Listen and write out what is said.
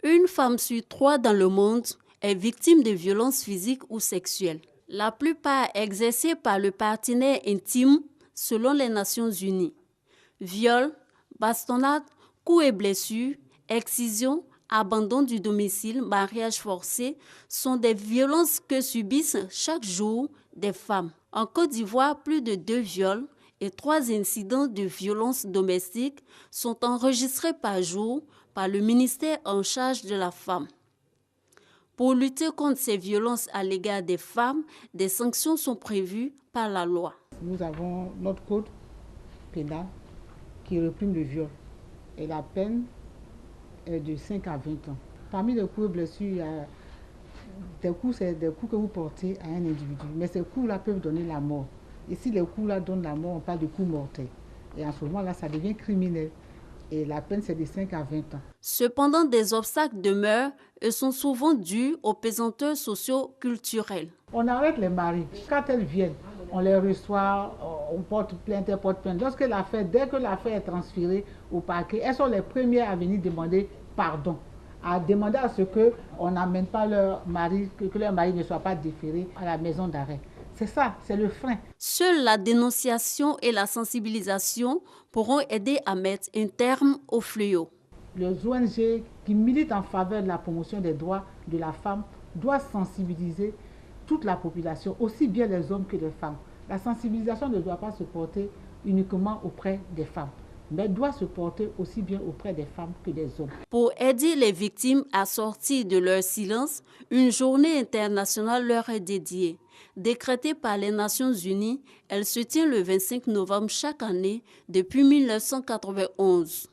Une femme sur 3 dans le monde est victime de violences physiques ou sexuelles. La plupart exercées par le partenaire intime selon les Nations Unies. Viol, bastonnade, coups et blessures, excision, abandon du domicile, mariage forcé sont des violences que subissent chaque jour des femmes. En Côte d'Ivoire, plus de 2 viols et 3 incidents de violences domestiques sont enregistrés par jour par le ministère en charge de la femme. Pour lutter contre ces violences à l'égard des femmes, des sanctions sont prévues par la loi. Nous avons notre code pénal qui réprime le viol et la peine est de 5 à 20 ans. Parmi les coups et blessures, il y a des coups, c'est des coups que vous portez à un individu, mais ces coups-là peuvent donner la mort. Et si les coups-là donnent la mort, on parle de coups mortels. Et en ce moment-là, ça devient criminel. Et la peine, c'est de 5 à 20 ans. Cependant, des obstacles demeurent et sont souvent dus aux pesanteurs socio-culturels. On arrête les maris. Quand elles viennent, on les reçoit, on porte plainte, elles portent plainte. Dès que l'affaire est transférée au parquet, elles sont les premières à venir demander pardon, à demander à ce qu'on n'amène pas leur mari, que leur mari ne soit pas déféré à la maison d'arrêt. C'est ça, c'est le frein. Seule la dénonciation et la sensibilisation pourront aider à mettre un terme au fléau. Les ONG qui militent en faveur de la promotion des droits de la femme doivent sensibiliser toute la population, aussi bien les hommes que les femmes. La sensibilisation ne doit pas se porter uniquement auprès des femmes, mais doit se porter aussi bien auprès des femmes que des hommes. Pour aider les victimes à sortir de leur silence, une journée internationale leur est dédiée. Décrétée par les Nations Unies, elle se tient le 25 novembre chaque année depuis 1991.